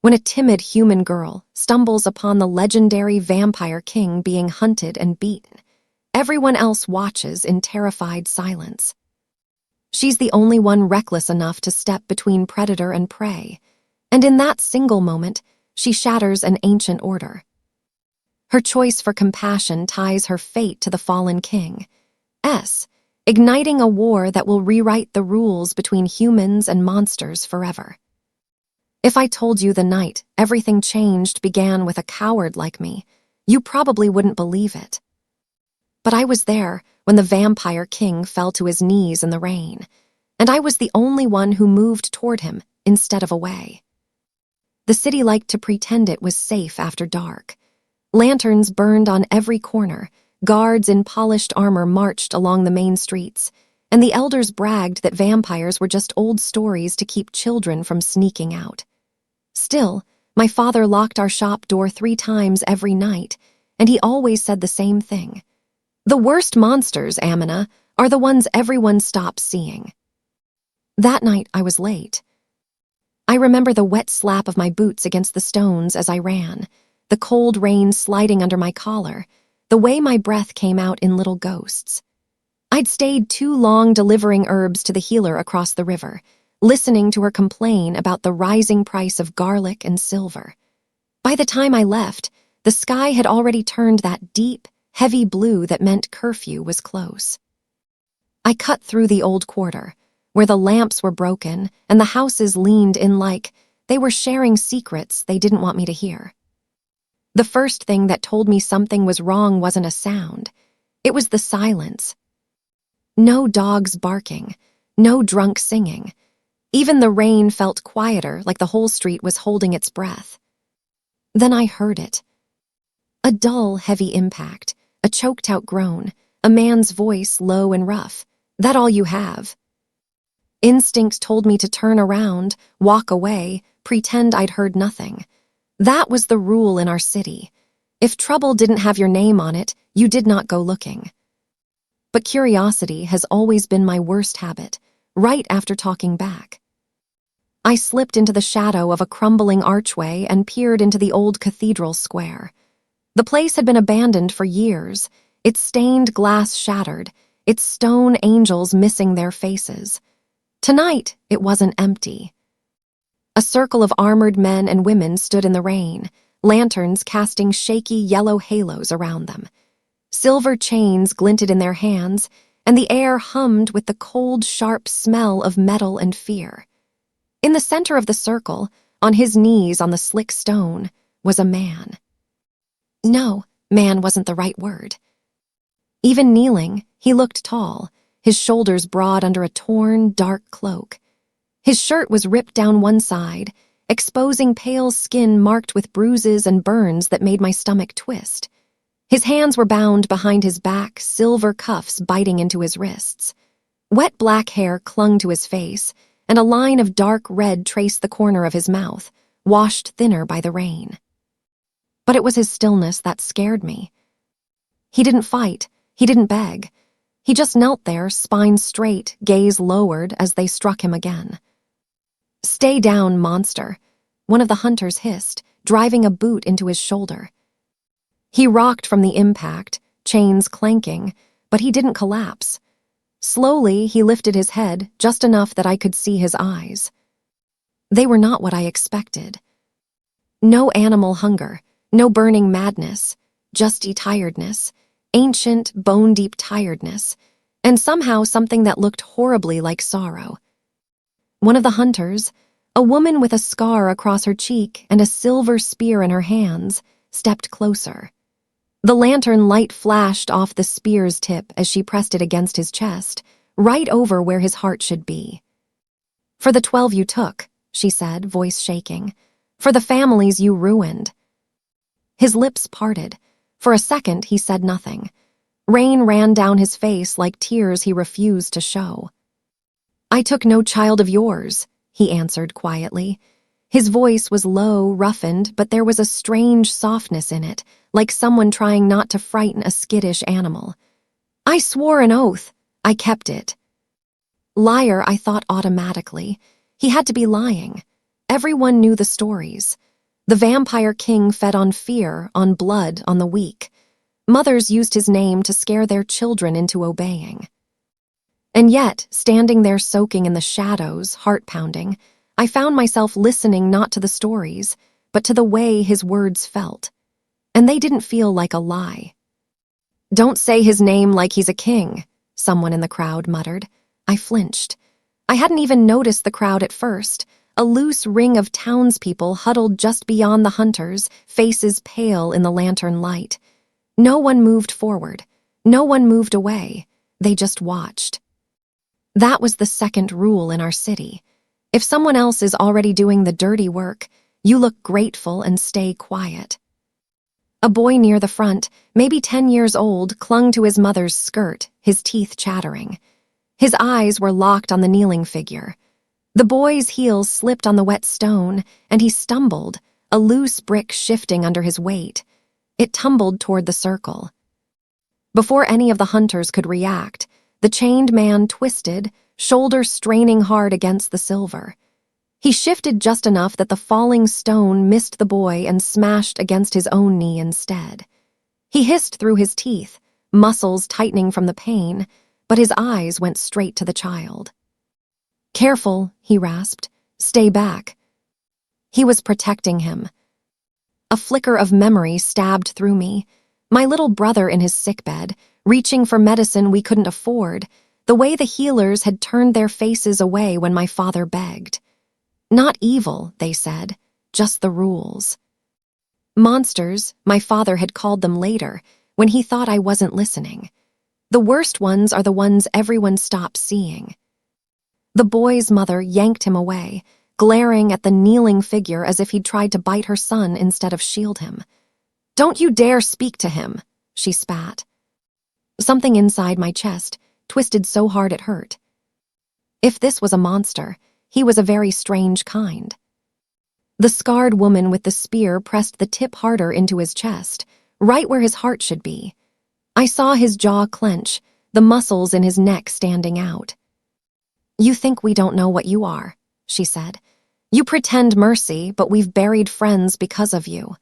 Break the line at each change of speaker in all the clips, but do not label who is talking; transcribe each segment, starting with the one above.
when a timid human girl stumbles upon the legendary vampire king being hunted and beaten. Everyone else watches in terrified silence. She's the only one reckless enough to step between predator and prey, and in that single moment, she shatters an ancient order. Her choice for compassion ties her fate to the fallen king, igniting a war that will rewrite the rules between humans and monsters forever. If I told you the night everything changed began with a coward like me, you probably wouldn't believe it. But I was there when the vampire king fell to his knees in the rain, and I was the only one who moved toward him instead of away. The city liked to pretend it was safe after dark. Lanterns burned on every corner, guards in polished armor marched along the main streets, and the elders bragged that vampires were just old stories to keep children from sneaking out. Still, my father locked our shop door 3 times every night, and he always said the same thing. The worst monsters, Amina, are the ones everyone stops seeing. That night I was late. I remember the wet slap of my boots against the stones as I ran, the cold rain sliding under my collar, the way my breath came out in little ghosts. I'd stayed too long delivering herbs to the healer across the river, listening to her complain about the rising price of garlic and silver. By the time I left, the sky had already turned that deep, heavy blue that meant curfew was close. I cut through the old quarter, where the lamps were broken and the houses leaned in like they were sharing secrets they didn't want me to hear. The first thing that told me something was wrong wasn't a sound. It was the silence. No dogs barking, no drunk singing. Even the rain felt quieter, like the whole street was holding its breath. Then I heard it. A dull, heavy impact, a choked-out groan, a man's voice low and rough. That all you have? Instinct told me to turn around, walk away, pretend I'd heard nothing. That was the rule in our city. If trouble didn't have your name on it, you did not go looking. But curiosity has always been my worst habit, right after talking back. I slipped into the shadow of a crumbling archway and peered into the old cathedral square. The place had been abandoned for years, its stained glass shattered, its stone angels missing their faces. Tonight, it wasn't empty. A circle of armored men and women stood in the rain, lanterns casting shaky yellow halos around them. Silver chains glinted in their hands, and the air hummed with the cold, sharp smell of metal and fear. In the center of the circle, on his knees on the slick stone, was a man. No, man wasn't the right word. Even kneeling, he looked tall, his shoulders broad under a torn, dark cloak. His shirt was ripped down one side, exposing pale skin marked with bruises and burns that made my stomach twist. His hands were bound behind his back, silver cuffs biting into his wrists. Wet black hair clung to his face, and a line of dark red traced the corner of his mouth, washed thinner by the rain. But it was his stillness that scared me. He didn't fight, he didn't beg. He just knelt there, spine straight, gaze lowered as they struck him again. "Stay down, monster," one of the hunters hissed, driving a boot into his shoulder. He rocked from the impact, chains clanking, but he didn't collapse. Slowly, he lifted his head, just enough that I could see his eyes. They were not what I expected. No animal hunger, no burning madness, just tiredness, ancient, bone-deep tiredness, and somehow something that looked horribly like sorrow. One of the hunters, a woman with a scar across her cheek and a silver spear in her hands, stepped closer. The lantern light flashed off the spear's tip as she pressed it against his chest, right over where his heart should be. "For the 12 you took," she said, voice shaking. "For the families you ruined." His lips parted. For a second, he said nothing. Rain ran down his face like tears he refused to show. "I took no child of yours," he answered quietly. His voice was low, roughened, but there was a strange softness in it, like someone trying not to frighten a skittish animal. "I swore an oath. I kept it." Liar, I thought automatically. He had to be lying. Everyone knew the stories. The vampire king fed on fear, on blood, on the weak. Mothers used his name to scare their children into obeying. And yet, standing there soaking in the shadows, heart-pounding, I found myself listening not to the stories, but to the way his words felt. And they didn't feel like a lie. "Don't say his name like he's a king," someone in the crowd muttered. I flinched. I hadn't even noticed the crowd at first, a loose ring of townspeople huddled just beyond the hunters, faces pale in the lantern light. No one moved forward. No one moved away. They just watched. That was the second rule in our city. If someone else is already doing the dirty work, you look grateful and stay quiet. A boy near the front, maybe 10 years old, clung to his mother's skirt, his teeth chattering. His eyes were locked on the kneeling figure. The boy's heels slipped on the wet stone, and he stumbled, a loose brick shifting under his weight. It tumbled toward the circle. Before any of the hunters could react, the chained man twisted, shoulder straining hard against the silver. He shifted just enough that the falling stone missed the boy and smashed against his own knee instead. He hissed through his teeth, muscles tightening from the pain, but his eyes went straight to the child. "Careful," he rasped. "Stay back." He was protecting him. A flicker of memory stabbed through me. My little brother in his sickbed, reaching for medicine we couldn't afford, the way the healers had turned their faces away when my father begged. Not evil, they said, just the rules. Monsters, my father had called them later, when he thought I wasn't listening. The worst ones are the ones everyone stops seeing. The boy's mother yanked him away, glaring at the kneeling figure as if he'd tried to bite her son instead of shield him. "Don't you dare speak to him," she spat. Something inside my chest twisted so hard it hurt. If this was a monster, he was a very strange kind. The scarred woman with the spear pressed the tip harder into his chest, right where his heart should be. I saw his jaw clench, the muscles in his neck standing out. "You think we don't know what you are," she said. "You pretend mercy, but we've buried friends because of you."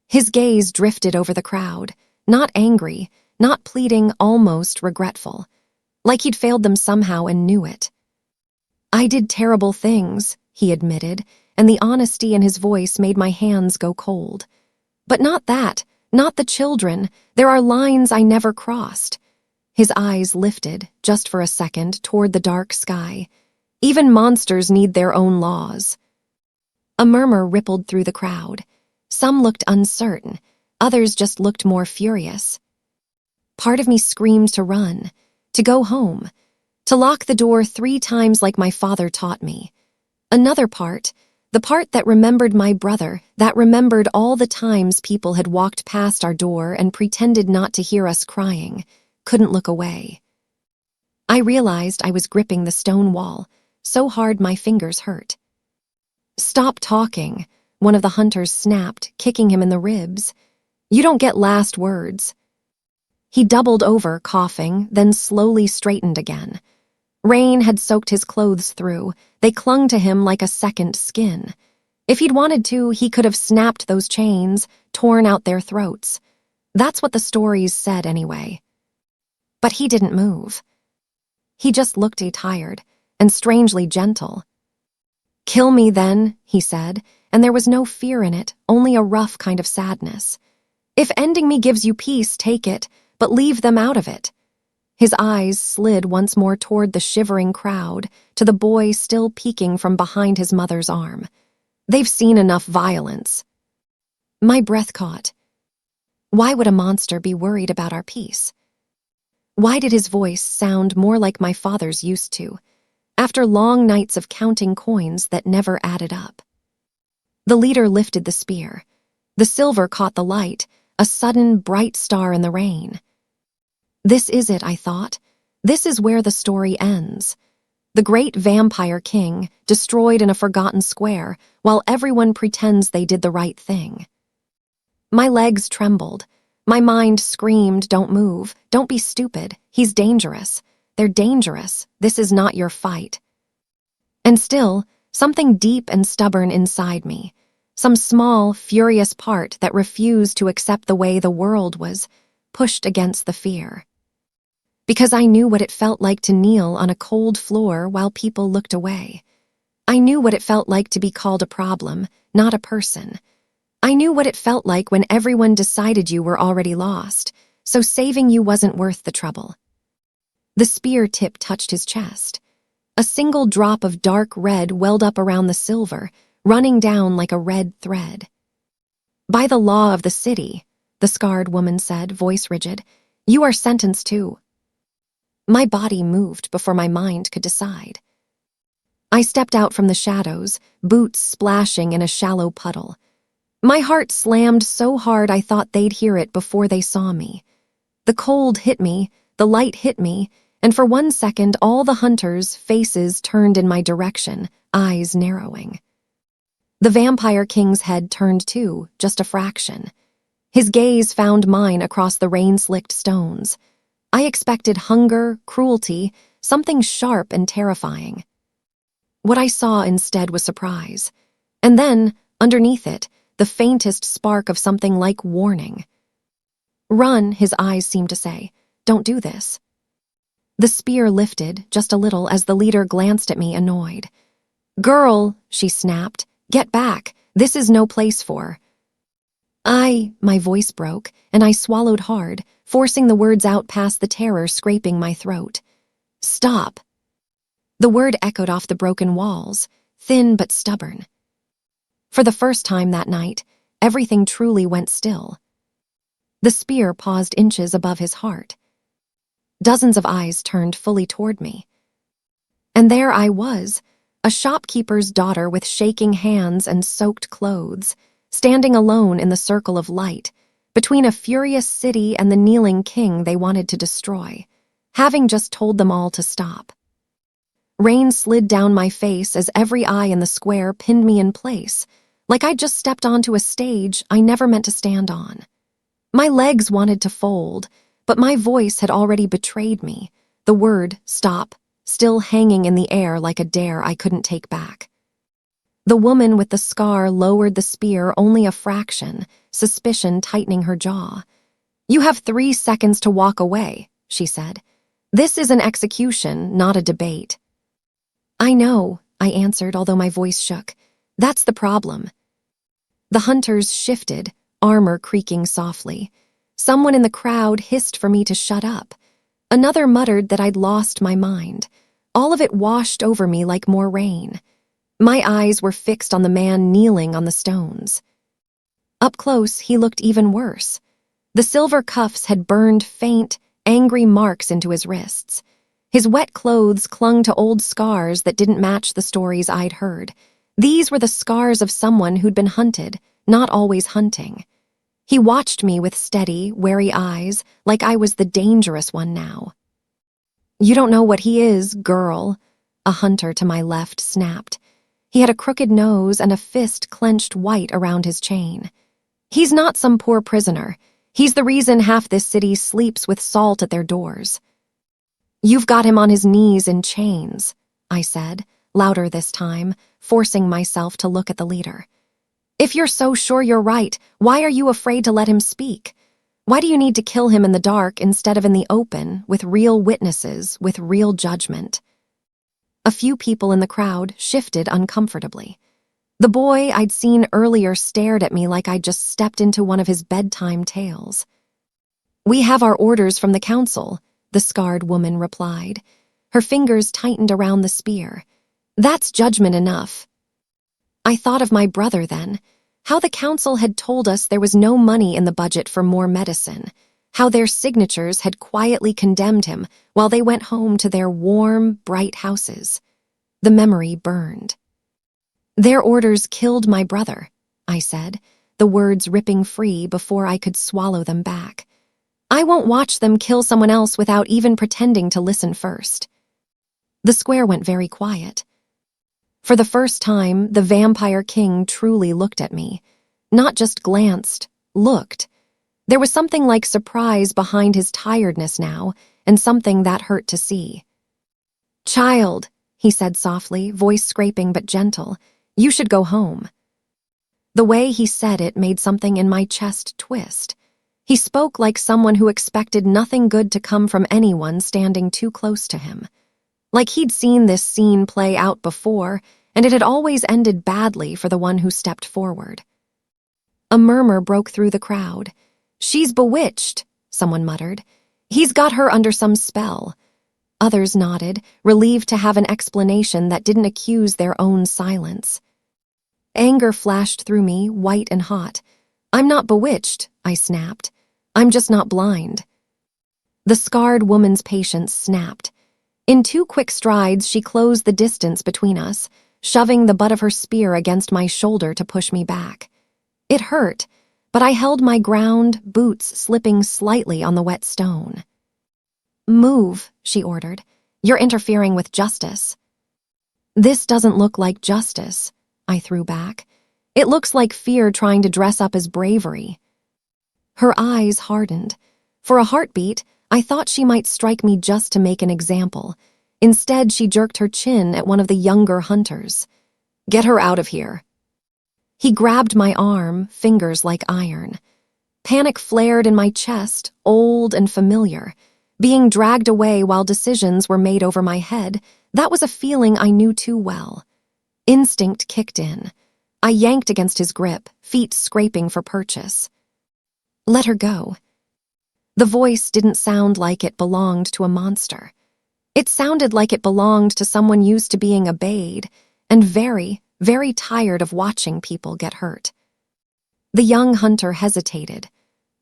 His gaze drifted over the crowd, not angry, not pleading, almost regretful, like he'd failed them somehow and knew it. "I did terrible things," he admitted, and the honesty in his voice made my hands go cold. "But not that, not the children. There are lines I never crossed." His eyes lifted, just for a second, toward the dark sky. "Even monsters need their own laws." A murmur rippled through the crowd. Some looked uncertain, others just looked more furious. Part of me screamed to run, to go home, to lock the door 3 times like my father taught me. Another part, the part that remembered my brother, that remembered all the times people had walked past our door and pretended not to hear us crying, couldn't look away. I realized I was gripping the stone wall, so hard my fingers hurt. "Stop talking," one of the hunters snapped, kicking him in the ribs. "You don't get last words." He doubled over, coughing, then slowly straightened again. Rain had soaked his clothes through. They clung to him like a second skin. If he'd wanted to, he could have snapped those chains, torn out their throats. That's what the stories said anyway. But he didn't move. He just looked tired and strangely gentle. "Kill me then," he said, and there was no fear in it, only a rough kind of sadness. "If ending me gives you peace, take it, but leave them out of it." His eyes slid once more toward the shivering crowd, to the boy still peeking from behind his mother's arm. "They've seen enough violence." My breath caught. Why would a monster be worried about our peace? Why did his voice sound more like my father's used to, after long nights of counting coins that never added up? The leader lifted the spear. The silver caught the light, a sudden bright star in the rain. This is it, I thought. This is where the story ends. The great vampire king, destroyed in a forgotten square, while everyone pretends they did the right thing. My legs trembled. My mind screamed, "Don't move. Don't be stupid. He's dangerous. They're dangerous. This is not your fight." And still, something deep and stubborn inside me, some small, furious part that refused to accept the way the world was, pushed against the fear. Because I knew what it felt like to kneel on a cold floor while people looked away. I knew what it felt like to be called a problem, not a person. I knew what it felt like when everyone decided you were already lost, so saving you wasn't worth the trouble. The spear tip touched his chest. A single drop of dark red welled up around the silver, running down like a red thread. "By the law of the city," the scarred woman said, voice rigid, "you are sentenced to." My body moved before my mind could decide. I stepped out from the shadows, boots splashing in a shallow puddle. My heart slammed so hard I thought they'd hear it before they saw me. The cold hit me, the light hit me, and for 1 second all the hunters' faces turned in my direction, eyes narrowing. The Vampire King's head turned too, just a fraction. His gaze found mine across the rain-slicked stones. I expected hunger, cruelty, something sharp and terrifying. What I saw instead was surprise. And then, underneath it, the faintest spark of something like warning. "Run," his eyes seemed to say. "Don't do this." The spear lifted, just a little, as the leader glanced at me, annoyed. "Girl," she snapped, "get back. This is no place for—" My voice broke, and I swallowed hard, forcing the words out past the terror scraping my throat. "Stop." The word echoed off the broken walls, thin but stubborn. For the first time that night, everything truly went still. The spear paused inches above his heart. Dozens of eyes turned fully toward me. And there I was, a shopkeeper's daughter with shaking hands and soaked clothes, standing alone in the circle of light, between a furious city and the kneeling king they wanted to destroy, having just told them all to stop. Rain slid down my face as every eye in the square pinned me in place, like I'd just stepped onto a stage I never meant to stand on. My legs wanted to fold, but my voice had already betrayed me, the word, stop, still hanging in the air like a dare I couldn't take back. The woman with the scar lowered the spear only a fraction, suspicion tightening her jaw. "You have 3 seconds to walk away," she said. "This is an execution, not a debate." "I know," I answered, although my voice shook. "That's the problem." The hunters shifted, armor creaking softly. Someone in the crowd hissed for me to shut up. Another muttered that I'd lost my mind. All of it washed over me like more rain. My eyes were fixed on the man kneeling on the stones. Up close, he looked even worse. The silver cuffs had burned faint, angry marks into his wrists. His wet clothes clung to old scars that didn't match the stories I'd heard. These were the scars of someone who'd been hunted, not always hunting. He watched me with steady, wary eyes, like I was the dangerous one now. "You don't know what he is, girl," a hunter to my left snapped. He had a crooked nose and a fist clenched white around his chain. "He's not some poor prisoner. He's the reason half this city sleeps with salt at their doors." "You've got him on his knees in chains," I said, louder this time, forcing myself to look at the leader. "If you're so sure you're right, why are you afraid to let him speak? Why do you need to kill him in the dark instead of in the open, with real witnesses, with real judgment?" A few people in the crowd shifted uncomfortably. The boy I'd seen earlier stared at me like I'd just stepped into one of his bedtime tales. "We have our orders from the council," the scarred woman replied. Her fingers tightened around the spear. "That's judgment enough." I thought of my brother then, how the council had told us there was no money in the budget for more medicine, how their signatures had quietly condemned him while they went home to their warm, bright houses. The memory burned. "Their orders killed my brother," I said, the words ripping free before I could swallow them back. "I won't watch them kill someone else without even pretending to listen first." The square went very quiet. For the first time, the Vampire King truly looked at me. Not just glanced, looked. There was something like surprise behind his tiredness now, and something that hurt to see. "Child," he said softly, voice scraping but gentle, "you should go home." The way he said it made something in my chest twist. He spoke like someone who expected nothing good to come from anyone standing too close to him. Like he'd seen this scene play out before, and it had always ended badly for the one who stepped forward. A murmur broke through the crowd. "She's bewitched," someone muttered. "He's got her under some spell." Others nodded, relieved to have an explanation that didn't accuse their own silence. Anger flashed through me, white and hot. "I'm not bewitched," I snapped. "I'm just not blind." The scarred woman's patience snapped. In 2 quick strides, she closed the distance between us, shoving the butt of her spear against my shoulder to push me back. It hurt, but I held my ground, boots slipping slightly on the wet stone. "Move," she ordered. "You're interfering with justice." "This doesn't look like justice," I threw back. "It looks like fear trying to dress up as bravery." Her eyes hardened. For a heartbeat, I thought she might strike me just to make an example. Instead, she jerked her chin at one of the younger hunters. "Get her out of here." He grabbed my arm, fingers like iron. Panic flared in my chest, old and familiar. Being dragged away while decisions were made over my head, that was a feeling I knew too well. Instinct kicked in. I yanked against his grip, feet scraping for purchase. "Let her go." The voice didn't sound like it belonged to a monster. It sounded like it belonged to someone used to being obeyed, and very, very tired of watching people get hurt. The young hunter hesitated.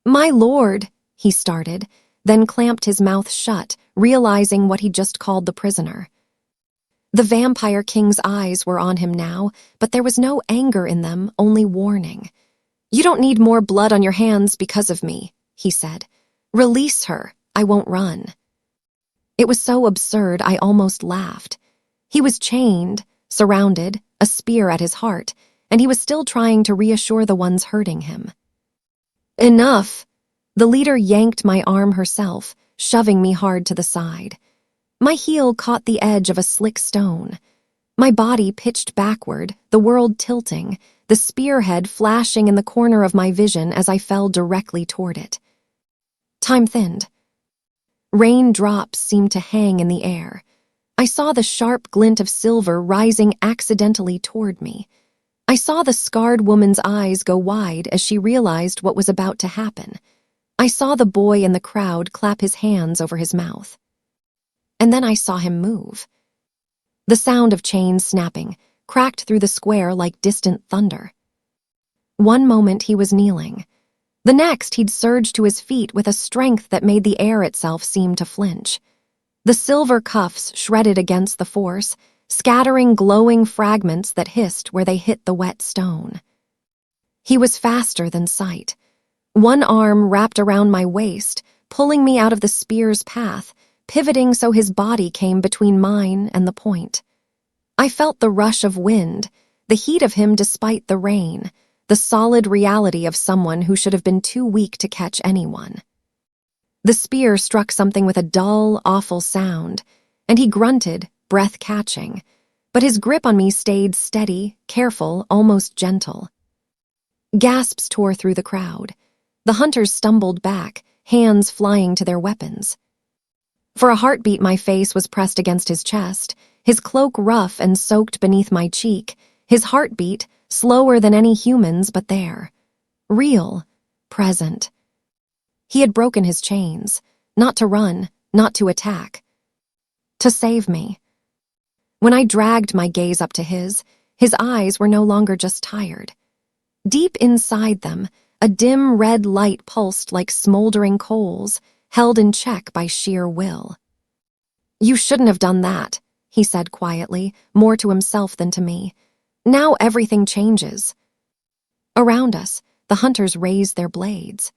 "My lord," he started, then clamped his mouth shut, realizing what he'd just called the prisoner. The Vampire King's eyes were on him now, but there was no anger in them, only warning. "You don't need more blood on your hands because of me," he said. "Release her. I won't run." It was so absurd I almost laughed. He was chained, surrounded, a spear at his heart, and he was still trying to reassure the ones hurting him. "Enough!" The leader yanked my arm herself, shoving me hard to the side. My heel caught the edge of a slick stone. My body pitched backward, the world tilting, the spearhead flashing in the corner of my vision as I fell directly toward it. Time thinned. Raindrops seemed to hang in the air. I saw the sharp glint of silver rising accidentally toward me. I saw the scarred woman's eyes go wide as she realized what was about to happen. I saw the boy in the crowd clap his hands over his mouth. And then I saw him move. The sound of chains snapping cracked through the square like distant thunder. One moment he was kneeling. The next he'd surged to his feet with a strength that made the air itself seem to flinch. The silver cuffs shredded against the force, scattering glowing fragments that hissed where they hit the wet stone. He was faster than sight. One arm wrapped around my waist, pulling me out of the spear's path, pivoting so his body came between mine and the point. I felt the rush of wind, the heat of him despite the rain, the solid reality of someone who should have been too weak to catch anyone. The spear struck something with a dull, awful sound, and he grunted, breath catching, but his grip on me stayed steady, careful, almost gentle. Gasps tore through the crowd. The hunters stumbled back, hands flying to their weapons. For a heartbeat, my face was pressed against his chest, his cloak rough and soaked beneath my cheek, his heartbeat slower than any human's but there. Real, present. He had broken his chains, not to run, not to attack. To save me. When I dragged my gaze up to his eyes were no longer just tired. Deep inside them, a dim red light pulsed like smoldering coals, held in check by sheer will. "You shouldn't have done that," he said quietly, more to himself than to me. "Now everything changes." Around us, the hunters raised their blades.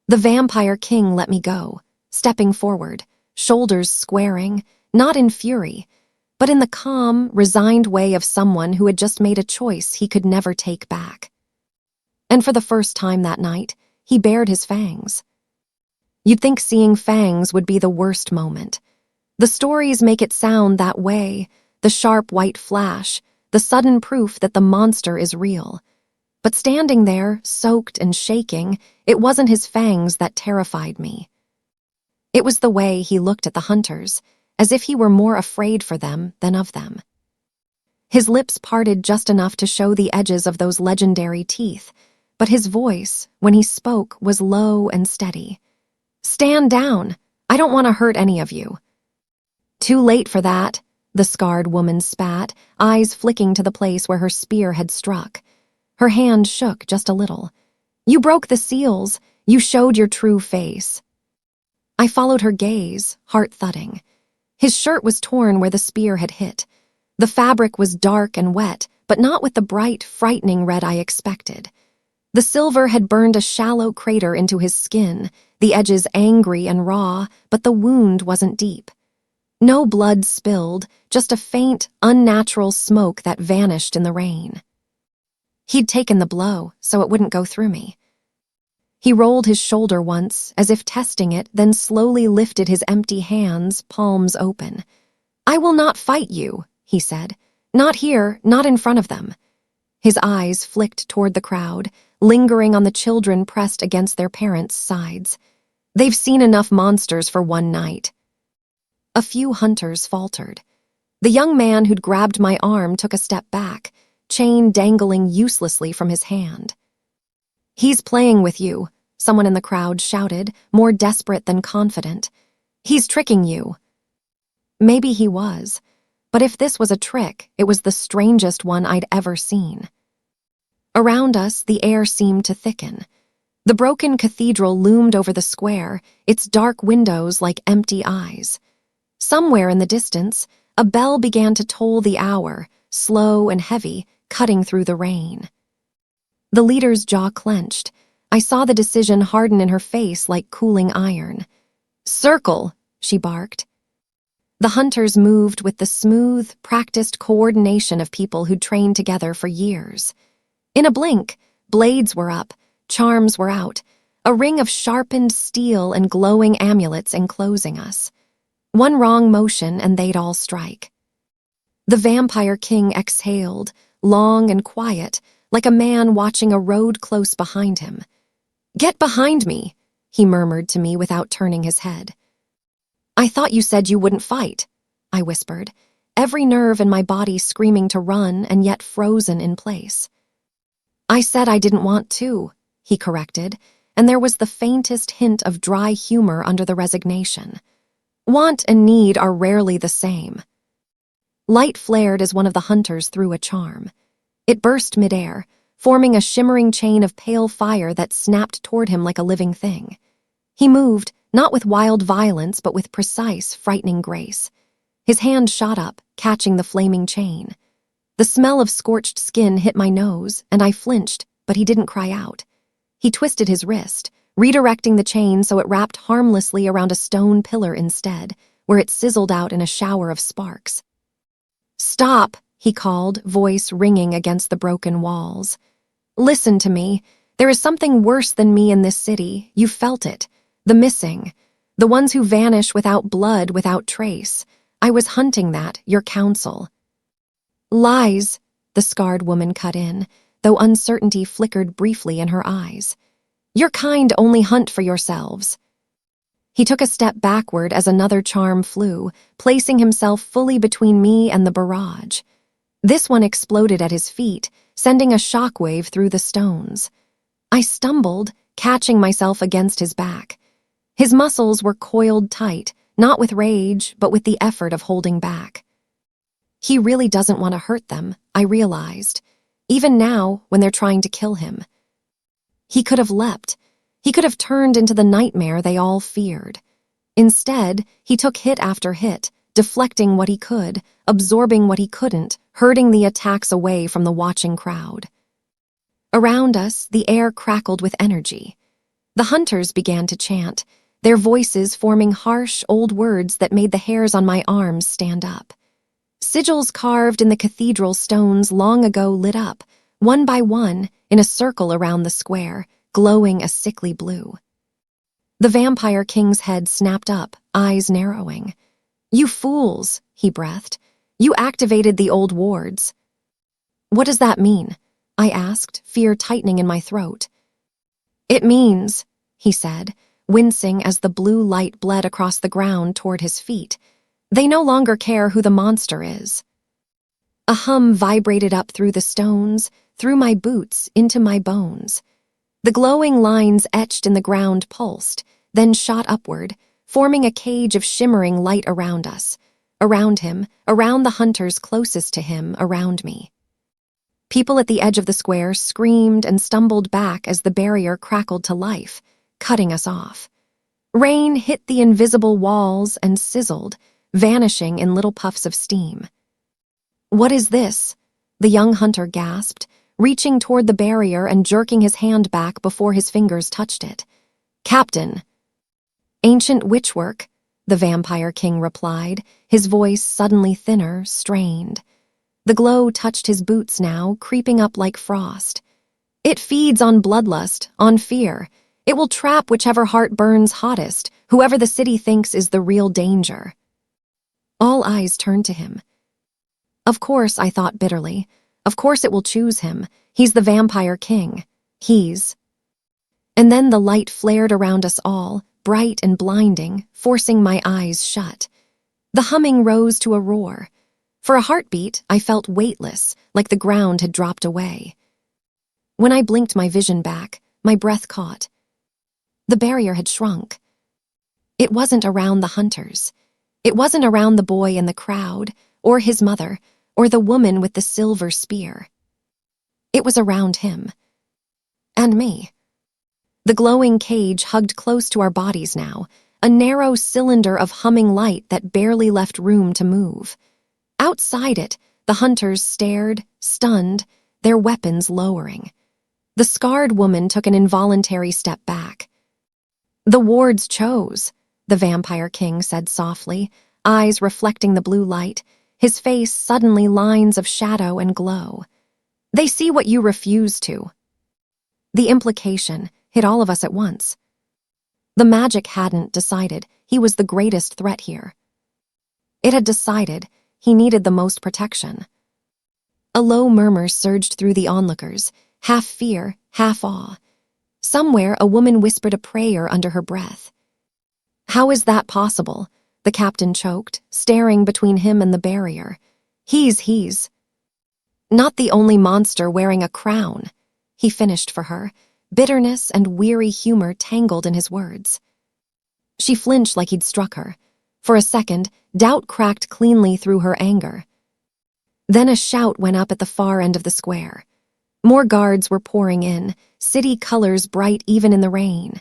The Vampire King let me go, stepping forward, shoulders squaring, not in fury, but in the calm, resigned way of someone who had just made a choice he could never take back. And for the first time that night, he bared his fangs. You'd think seeing fangs would be the worst moment. The stories make it sound that way, the sharp white flash, the sudden proof that the monster is real. But standing there, soaked and shaking, it wasn't his fangs that terrified me. It was the way he looked at the hunters, as if he were more afraid for them than of them. His lips parted just enough to show the edges of those legendary teeth, but his voice, when he spoke, was low and steady. "Stand down! I don't want to hurt any of you." "Too late for that," the scarred woman spat, eyes flicking to the place where her spear had struck. Her hand shook just a little. "You broke the seals. You showed your true face." I followed her gaze, heart thudding. His shirt was torn where the spear had hit. The fabric was dark and wet, but not with the bright, frightening red I expected. The silver had burned a shallow crater into his skin, the edges angry and raw, but the wound wasn't deep. No blood spilled, just a faint, unnatural smoke that vanished in the rain. He'd taken the blow, so it wouldn't go through me. He rolled his shoulder once, as if testing it, then slowly lifted his empty hands, palms open. "I will not fight you," he said. "Not here, not in front of them." His eyes flicked toward the crowd, lingering on the children pressed against their parents' sides. "They've seen enough monsters for one night." A few hunters faltered. The young man who'd grabbed my arm took a step back, chain dangling uselessly from his hand. "He's playing with you," someone in the crowd shouted, more desperate than confident. "He's tricking you." Maybe he was, but if this was a trick, it was the strangest one I'd ever seen. Around us, the air seemed to thicken. The broken cathedral loomed over the square, its dark windows like empty eyes. Somewhere in the distance, a bell began to toll the hour, slow and heavy, cutting through the rain. The leader's jaw clenched. I saw the decision harden in her face like cooling iron. "Circle," she barked. The hunters moved with the smooth, practiced coordination of people who'd trained together for years. In a blink, blades were up, charms were out, a ring of sharpened steel and glowing amulets enclosing us. One wrong motion and they'd all strike. The vampire king exhaled, long and quiet, like a man watching a road close behind him. "Get behind me," he murmured to me without turning his head. "I thought you said you wouldn't fight," I whispered, every nerve in my body screaming to run and yet frozen in place. "I said I didn't want to," he corrected, and there was the faintest hint of dry humor under the resignation. Want and need are rarely the same. Light flared as one of the hunters threw a charm. It burst midair, forming a shimmering chain of pale fire that snapped toward him like a living thing. He moved, not with wild violence, but with precise, frightening grace. His hand shot up, catching the flaming chain. The smell of scorched skin hit my nose, and I flinched, but he didn't cry out. He twisted his wrist, redirecting the chain so it wrapped harmlessly around a stone pillar instead, where it sizzled out in a shower of sparks. "Stop," he called, voice ringing against the broken walls. "Listen to me. There is something worse than me in this city. You felt it. The missing. The ones who vanish without blood, without trace. I was hunting that, your counsel." "Lies," the scarred woman cut in, though uncertainty flickered briefly in her eyes. "Your kind only hunt for yourselves." He took a step backward as another charm flew, placing himself fully between me and the barrage. This one exploded at his feet, sending a shockwave through the stones. I stumbled, catching myself against his back. His muscles were coiled tight, not with rage, but with the effort of holding back. He really doesn't want to hurt them, I realized, even now when they're trying to kill him. He could have leapt. He could have turned into the nightmare they all feared. Instead, he took hit after hit, deflecting what he could, absorbing what he couldn't, herding the attacks away from the watching crowd. Around us, the air crackled with energy. The hunters began to chant, their voices forming harsh, old words that made the hairs on my arms stand up. Sigils carved in the cathedral stones long ago lit up, one by one, in a circle around the square, glowing a sickly blue. The vampire king's head snapped up, eyes narrowing. "You fools," he breathed. "You activated the old wards." "What does that mean?" I asked, fear tightening in my throat. It means, he said, wincing as the blue light bled across the ground toward his feet, they no longer care who the monster is. A hum vibrated up through the stones, through my boots, into my bones. The glowing lines etched in the ground pulsed, then shot upward, forming a cage of shimmering light around us, around him, around the hunters closest to him, around me. People at the edge of the square screamed and stumbled back as the barrier crackled to life, cutting us off. Rain hit the invisible walls and sizzled, vanishing in little puffs of steam. "What is this?" the young hunter gasped, reaching toward the barrier and jerking his hand back before his fingers touched it. "Captain." "Ancient witchwork," the Vampire King replied, his voice suddenly thinner, strained. The glow touched his boots now, creeping up like frost. "It feeds on bloodlust, on fear. It will trap whichever heart burns hottest, whoever the city thinks is the real danger." All eyes turned to him. Of course, I thought bitterly. Of course it will choose him. He's the Vampire King. And then the light flared around us all, bright and blinding, forcing my eyes shut. The humming rose to a roar. For a heartbeat, I felt weightless, like the ground had dropped away. When I blinked my vision back, my breath caught. The barrier had shrunk. It wasn't around the hunters. It wasn't around the boy in the crowd, or his mother, or the woman with the silver spear. It was around him. And me. The glowing cage hugged close to our bodies now, a narrow cylinder of humming light that barely left room to move. Outside it, the hunters stared, stunned, their weapons lowering. The scarred woman took an involuntary step back. "The wards chose," the Vampire King said softly, eyes reflecting the blue light, his face suddenly lines of shadow and glow. "They see what you refuse to." The implication hit all of us at once. The magic hadn't decided he was the greatest threat here. It had decided he needed the most protection. A low murmur surged through the onlookers, half fear, half awe. Somewhere a woman whispered a prayer under her breath. "How is that possible?" the captain choked, staring between him and the barrier. He's not the only monster wearing a crown," he finished for her, bitterness and weary humor tangled in his words. She flinched like he'd struck her. For a second, doubt cracked cleanly through her anger. Then a shout went up at the far end of the square. More guards were pouring in, city colors bright even in the rain.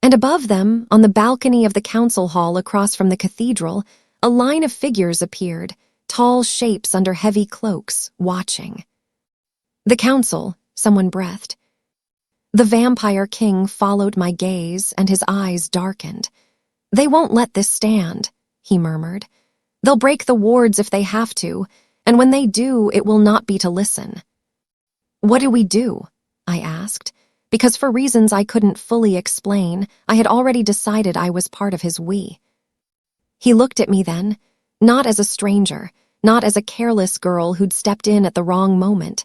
And above them, on the balcony of the council hall across from the cathedral, a line of figures appeared, tall shapes under heavy cloaks, watching. "The council," someone breathed. The Vampire King followed my gaze, and his eyes darkened. "They won't let this stand," he murmured. "They'll break the wards if they have to, and when they do, it will not be to listen." "What do we do?" I asked, because for reasons I couldn't fully explain, I had already decided I was part of his we. He looked at me then, not as a stranger, not as a careless girl who'd stepped in at the wrong moment,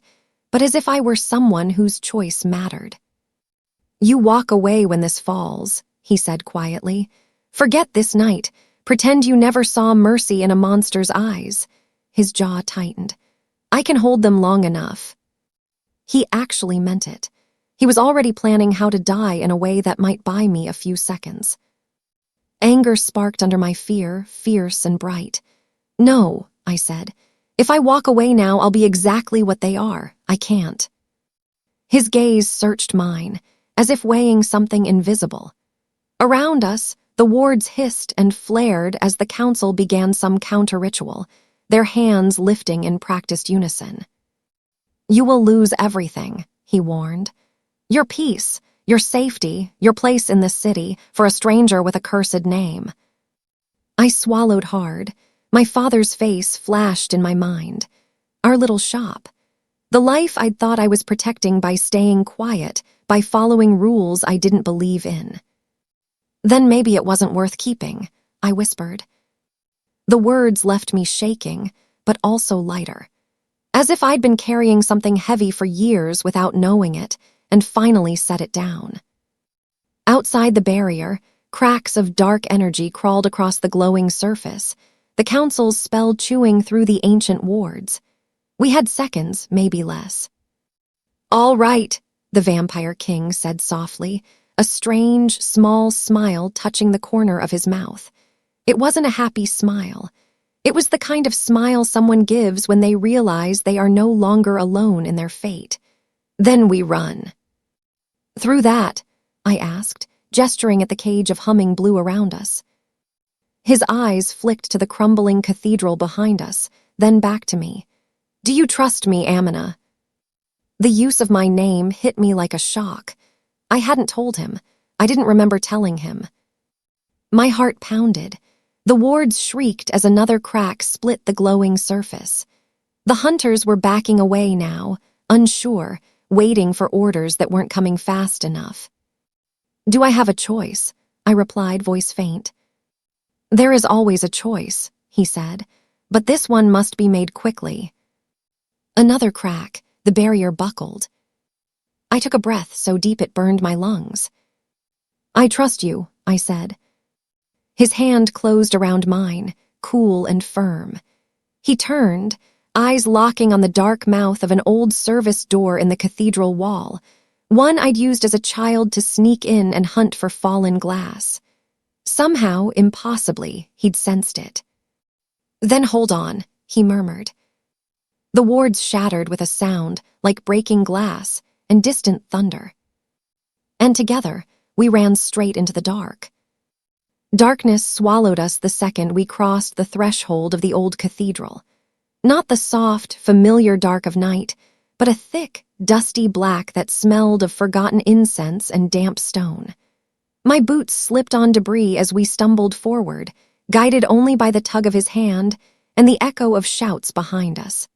but as if I were someone whose choice mattered. "You walk away when this falls," he said quietly. "Forget this night. Pretend you never saw mercy in a monster's eyes." His jaw tightened. "I can hold them long enough." He actually meant it. He was already planning how to die in a way that might buy me a few seconds. Anger sparked under my fear, fierce and bright. "No," I said. "If I walk away now, I'll be exactly what they are. I can't." His gaze searched mine, as if weighing something invisible. Around us, the wards hissed and flared as the council began some counter-ritual, their hands lifting in practiced unison. "You will lose everything," he warned. "Your peace, your safety, your place in this city, for a stranger with a cursed name." I swallowed hard. My father's face flashed in my mind. Our little shop. The life I'd thought I was protecting by staying quiet, by following rules I didn't believe in. "Then maybe it wasn't worth keeping," I whispered. The words left me shaking, but also lighter. as if I'd been carrying something heavy for years without knowing it, and finally set it down. Outside the barrier, cracks of dark energy crawled across the glowing surface, the council's spell chewing through the ancient wards. We had seconds, maybe less. "All right," the Vampire King said softly, a strange, small smile touching the corner of his mouth. It wasn't a happy smile. It was the kind of smile someone gives when they realize they are no longer alone in their fate. "Then we run." "Through that?" I asked, gesturing at the cage of humming blue around us. His eyes flicked to the crumbling cathedral behind us, then back to me. "Do you trust me, Amina?" The use of my name hit me like a shock. I hadn't told him. I didn't remember telling him. My heart pounded. The wards shrieked as another crack split the glowing surface. The hunters were backing away now, unsure, waiting for orders that weren't coming fast enough. "Do I have a choice?" I replied, voice faint. "There is always a choice," he said, "but this one must be made quickly." Another crack, the barrier buckled. I took a breath so deep it burned my lungs. "I trust you," I said. His hand closed around mine, cool and firm. He turned, eyes locking on the dark mouth of an old service door in the cathedral wall, one I'd used as a child to sneak in and hunt for fallen glass. Somehow, impossibly, he'd sensed it. "Then hold on," he murmured. The wards shattered with a sound like breaking glass and distant thunder. And together, we ran straight into the dark. Darkness swallowed us the second we crossed the threshold of the old cathedral. Not the soft, familiar dark of night, but a thick, dusty black that smelled of forgotten incense and damp stone. My boots slipped on debris as we stumbled forward, guided only by the tug of his hand and the echo of shouts behind us.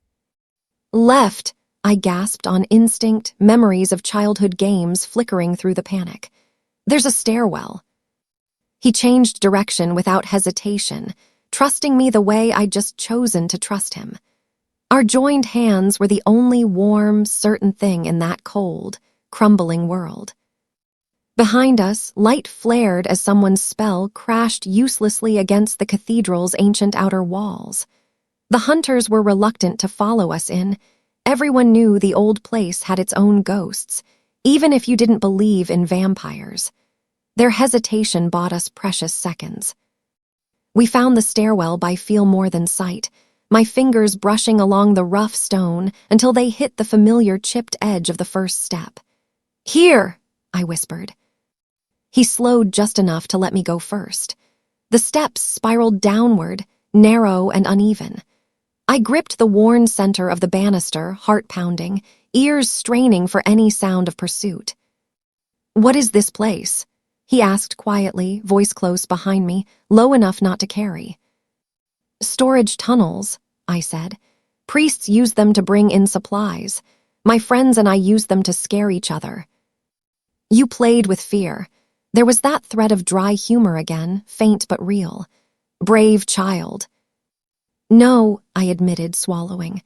"Left," I gasped on instinct, memories of childhood games flickering through the panic. "There's a stairwell." He changed direction without hesitation, trusting me the way I'd just chosen to trust him. Our joined hands were the only warm, certain thing in that cold, crumbling world. Behind us, light flared as someone's spell crashed uselessly against the cathedral's ancient outer walls. The hunters were reluctant to follow us in. Everyone knew the old place had its own ghosts, even if you didn't believe in vampires. Their hesitation bought us precious seconds. We found the stairwell by feel more than sight, my fingers brushing along the rough stone until they hit the familiar chipped edge of the first step. "Here," I whispered. He slowed just enough to let me go first. The steps spiraled downward, narrow and uneven. I gripped the worn center of the banister, heart pounding, ears straining for any sound of pursuit. "What is this place?" he asked quietly, voice close behind me, low enough not to carry. "Storage tunnels," I said. "Priests use them to bring in supplies. My friends and I use them to scare each other." You played with fear. There was that thread of dry humor again, faint but real. "Brave child." "No," I admitted, swallowing.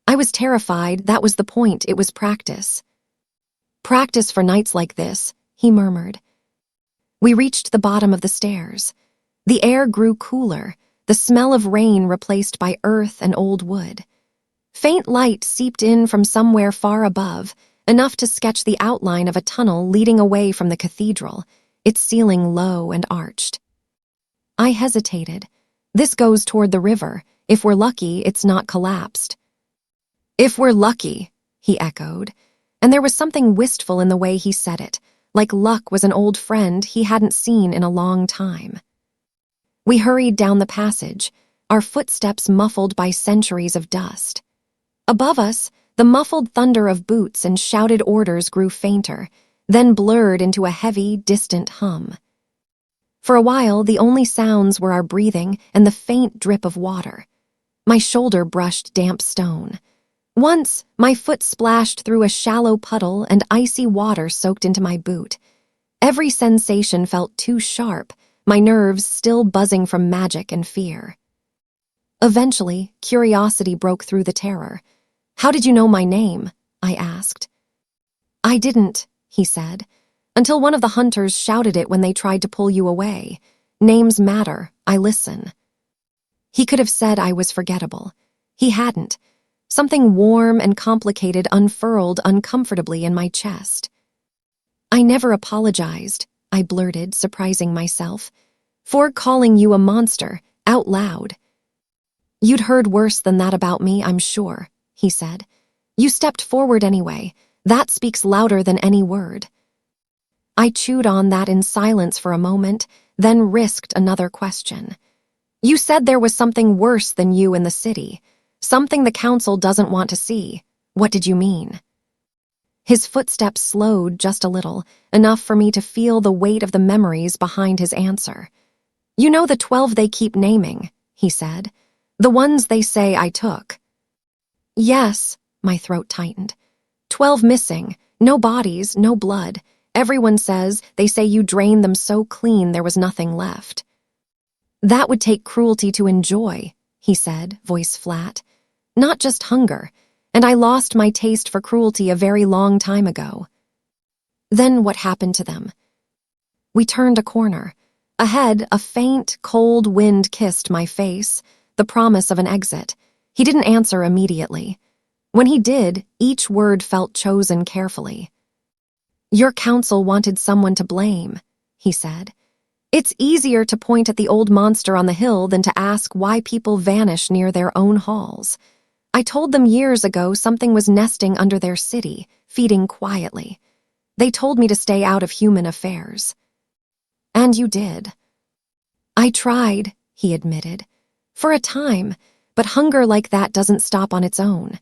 "I was terrified. That was the point. It was practice." "Practice for nights like this," he murmured. We reached the bottom of the stairs. The air grew cooler, the smell of rain replaced by earth and old wood. Faint light seeped in from somewhere far above, enough to sketch the outline of a tunnel leading away from the cathedral, its ceiling low and arched. I hesitated. "This goes toward the river. If we're lucky, it's not collapsed." "If we're lucky," he echoed, and there was something wistful in the way he said it, like luck was an old friend he hadn't seen in a long time. We hurried down the passage, our footsteps muffled by centuries of dust. Above us, the muffled thunder of boots and shouted orders grew fainter, then blurred into a heavy, distant hum. For a while, the only sounds were our breathing and the faint drip of water. My shoulder brushed damp stone. Once, my foot splashed through a shallow puddle and icy water soaked into my boot. Every sensation felt too sharp, my nerves still buzzing from magic and fear. Eventually, curiosity broke through the terror. How did you know my name? I asked. I didn't, he said, until one of the hunters shouted it when they tried to pull you away. Names matter, I listen. He could have said I was forgettable. He hadn't. Something warm and complicated unfurled uncomfortably in my chest. I never apologized, I blurted, surprising myself, for calling you a monster, out loud. You'd heard worse than that about me, I'm sure, he said. You stepped forward anyway. That speaks louder than any word. I chewed on that in silence for a moment, then risked another question. You said there was something worse than you in the city, something the council doesn't want to see. What did you mean? His footsteps slowed just a little, enough for me to feel the weight of the memories behind his answer. You know the 12 they keep naming, he said. The ones they say I took. Yes, my throat tightened. 12 missing, no bodies, no blood. Everyone says they say you drained them so clean there was nothing left. That would take cruelty to enjoy, he said, voice flat. Not just hunger, and I lost my taste for cruelty a very long time ago. Then what happened to them? We turned a corner. Ahead, a faint, cold wind kissed my face, the promise of an exit. He didn't answer immediately. When he did, each word felt chosen carefully. Your council wanted someone to blame, he said. It's easier to point at the old monster on the hill than to ask why people vanish near their own halls. I told them years ago something was nesting under their city, feeding quietly. They told me to stay out of human affairs. And you did. I tried, he admitted. For a time, but hunger like that doesn't stop on its own.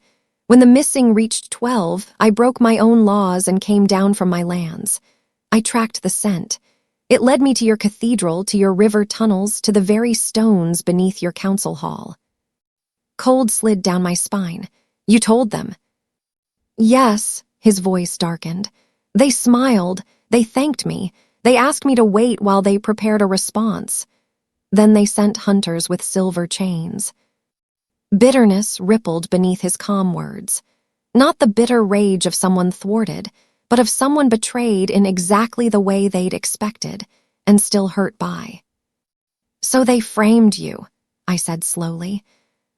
When the missing reached 12, I broke my own laws and came down from my lands. I tracked the scent. It led me to your cathedral, to your river tunnels, to the very stones beneath your council hall. Cold slid down my spine. You told them. Yes, his voice darkened. They smiled. They thanked me. They asked me to wait while they prepared a response. Then they sent hunters with silver chains. Bitterness rippled beneath his calm words. Not the bitter rage of someone thwarted, but of someone betrayed in exactly the way they'd expected, and still hurt by. So they framed you, I said slowly.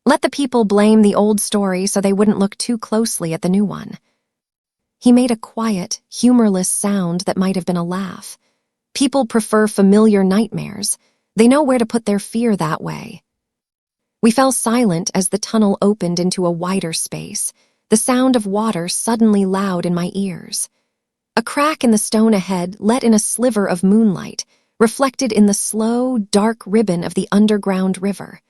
Let the people blame the old story so they wouldn't look too closely at the new one. He made a quiet, humorless sound that might have been a laugh. People prefer familiar nightmares. They know where to put their fear that way. We fell silent as the tunnel opened into a wider space, the sound of water suddenly loud in my ears. A crack in the stone ahead let in a sliver of moonlight, reflected in the slow, dark ribbon of the underground river.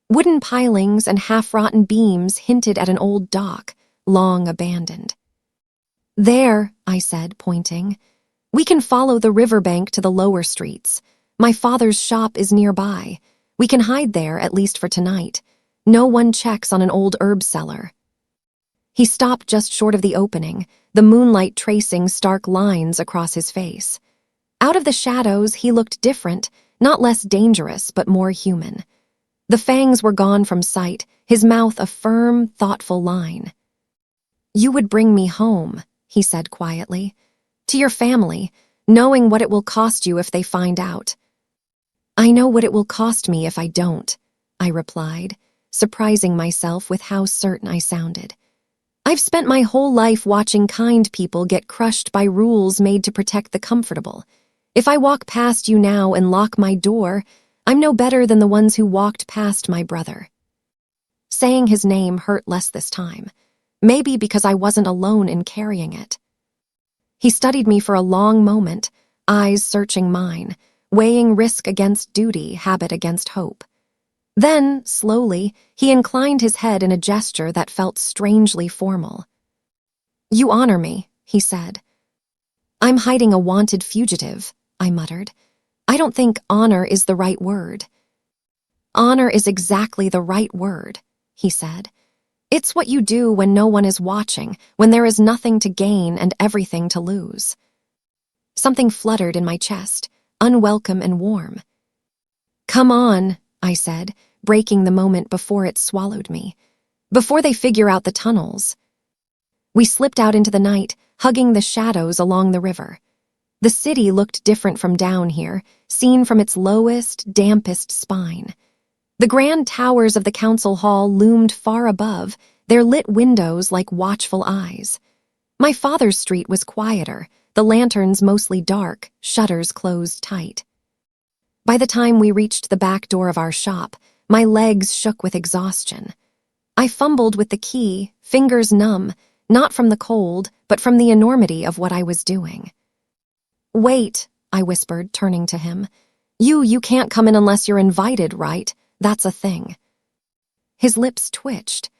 Wooden pilings and half-rotten beams hinted at an old dock, long abandoned. There, I said, pointing. We can follow the riverbank to the lower streets. My father's shop is nearby. We can hide there, at least for tonight. No one checks on an old herb seller. He stopped just short of the opening, the moonlight tracing stark lines across his face. Out of the shadows, he looked different, not less dangerous, but more human. The fangs were gone from sight, his mouth a firm, thoughtful line. You would bring me home, he said quietly, to your family, knowing what it will cost you if they find out. I know what it will cost me if I don't, I replied, surprising myself with how certain I sounded. I've spent my whole life watching kind people get crushed by rules made to protect the comfortable. If I walk past you now and lock my door, I'm no better than the ones who walked past my brother. Saying his name hurt less this time, maybe because I wasn't alone in carrying it. He studied me for a long moment, eyes searching mine, weighing risk against duty, habit against hope. Then, slowly, he inclined his head in a gesture that felt strangely formal. You honor me, he said. I'm hiding a wanted fugitive, I muttered. I don't think honor is the right word. Honor is exactly the right word, he said. It's what you do when no one is watching, when there is nothing to gain and everything to lose. Something fluttered in my chest, unwelcome and warm. Come on, I said, breaking the moment before it swallowed me. before they figure out the tunnels. We slipped out into the night, hugging the shadows along the river. The city looked different from down here, seen from its lowest, dampest spine. The grand towers of the council hall loomed far above, their lit windows like watchful eyes. My father's street was quieter, the lanterns mostly dark, shutters closed tight. By the time we reached the back door of our shop, my legs shook with exhaustion. I fumbled with the key, fingers numb, not from the cold, but from the enormity of what I was doing. "Wait," I whispered, turning to him. You can't come in unless you're invited, right? That's a thing." His lips twitched.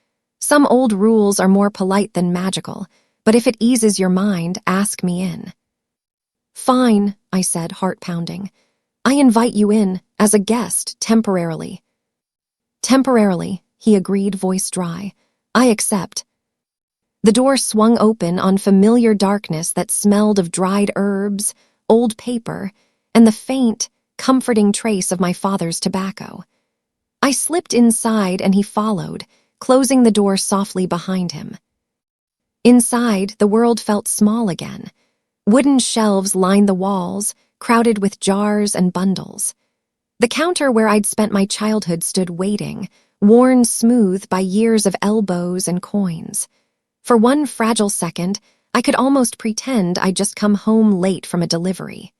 "Some old rules are more polite than magical, but if it eases your mind, ask me in." "Fine," I said, heart pounding. "I invite you in, as a guest, temporarily." "Temporarily," he agreed, voice dry. "I accept." The door swung open on familiar darkness that smelled of dried herbs, old paper, and the faint, comforting trace of my father's tobacco. I slipped inside and he followed, closing the door softly behind him. Inside, the world felt small again. Wooden shelves lined the walls, crowded with jars and bundles. The counter where I'd spent my childhood stood waiting, worn smooth by years of elbows and coins. For one fragile second, I could almost pretend I'd just come home late from a delivery.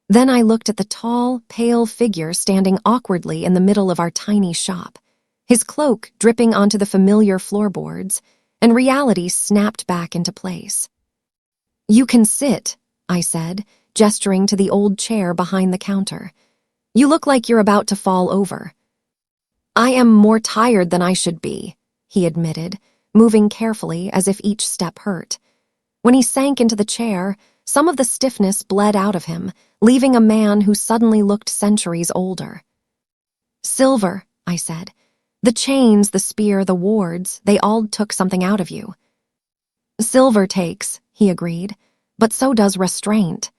Then I looked at the tall, pale figure standing awkwardly in the middle of our tiny shop, his cloak dripping onto the familiar floorboards, and reality snapped back into place. "You can sit," I said, gesturing to the old chair behind the counter. "You look like you're about to fall over." "I am more tired than I should be," he admitted, moving carefully as if each step hurt. When he sank into the chair, some of the stiffness bled out of him, leaving a man who suddenly looked centuries older. "Silver," I said. "The chains, the spear, the wards, they all took something out of you." "Silver takes," he agreed, "but so does restraint."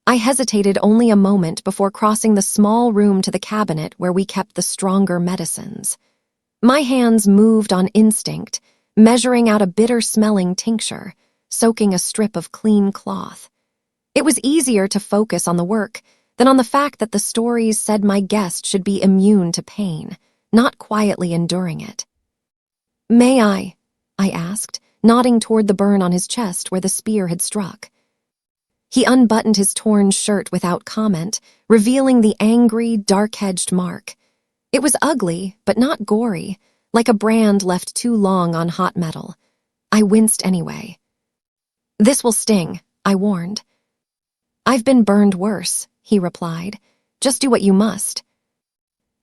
I hesitated only a moment before crossing the small room to the cabinet where we kept the stronger medicines. My hands moved on instinct, measuring out a bitter-smelling tincture, soaking a strip of clean cloth. It was easier to focus on the work than on the fact that the stories said my guest should be immune to pain, not quietly enduring it. "May I?" I asked, nodding toward the burn on his chest where the spear had struck. He unbuttoned his torn shirt without comment, revealing the angry, dark-edged mark. It was ugly, but not gory, like a brand left too long on hot metal. I winced anyway. "This will sting," I warned. "I've been burned worse," he replied. "Just do what you must."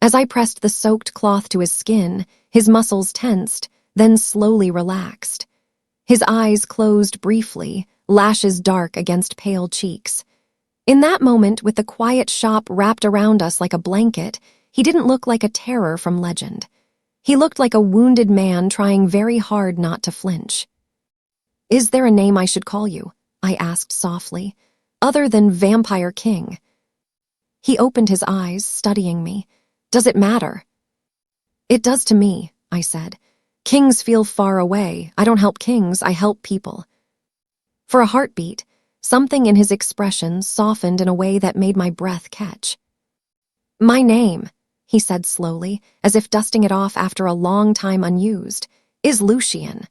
As I pressed the soaked cloth to his skin, his muscles tensed, then slowly relaxed. His eyes closed briefly, lashes dark against pale cheeks. In that moment, with the quiet shop wrapped around us like a blanket, he didn't look like a terror from legend. He looked like a wounded man trying very hard not to flinch. "Is there a name I should call you?" I asked softly, "other than Vampire King?" He opened his eyes, studying me. "Does it matter?" "It does to me," I said. "Kings feel far away. I don't help kings, I help people." For a heartbeat, something in his expression softened in a way that made my breath catch. "My name," he said slowly, as if dusting it off after a long time unused, "is Lucian."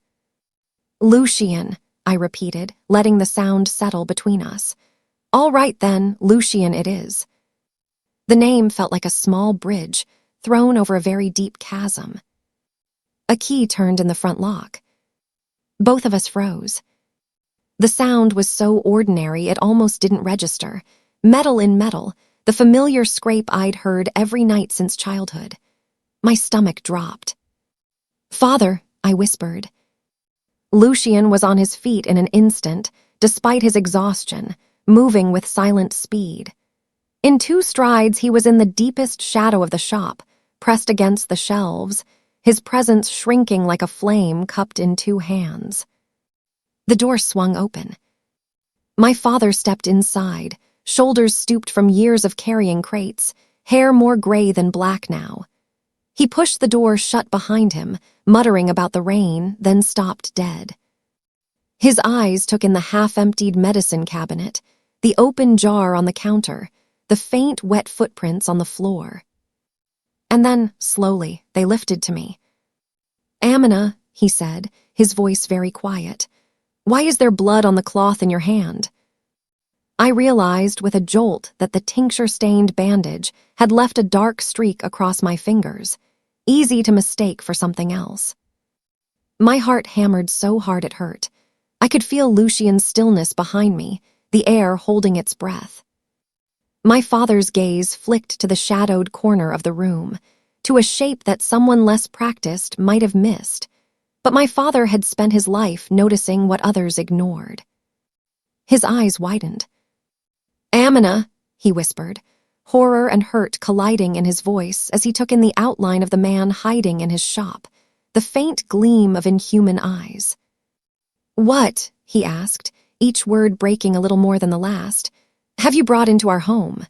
"Lucian," I repeated, letting the sound settle between us. "All right then, Lucian it is." The name felt like a small bridge, thrown over a very deep chasm. A key turned in the front lock. Both of us froze. The sound was so ordinary it almost didn't register. Metal in metal, the familiar scrape I'd heard every night since childhood. My stomach dropped. "Father," I whispered. Lucian was on his feet in an instant, despite his exhaustion, moving with silent speed. In 2 strides, he was in the deepest shadow of the shop, pressed against the shelves, his presence shrinking like a flame cupped in 2 hands. The door swung open. My father stepped inside, shoulders stooped from years of carrying crates, hair more gray than black now. He pushed the door shut behind him, muttering about the rain, then stopped dead. His eyes took in the half-emptied medicine cabinet, the open jar on the counter, the faint, wet footprints on the floor. And then, slowly, they lifted to me. "Amina," he said, his voice very quiet, "why is there blood on the cloth in your hand?" I realized with a jolt that the tincture-stained bandage had left a dark streak across my fingers, easy to mistake for something else. My heart hammered so hard it hurt. I could feel Lucian's stillness behind me, the air holding its breath. My father's gaze flicked to the shadowed corner of the room, to a shape that someone less practiced might have missed, but my father had spent his life noticing what others ignored. His eyes widened. "Amina," he whispered, horror and hurt colliding in his voice as he took in the outline of the man hiding in his shop, the faint gleam of inhuman eyes. "What?" he asked, each word breaking a little more than the last. "Have you brought into our home?"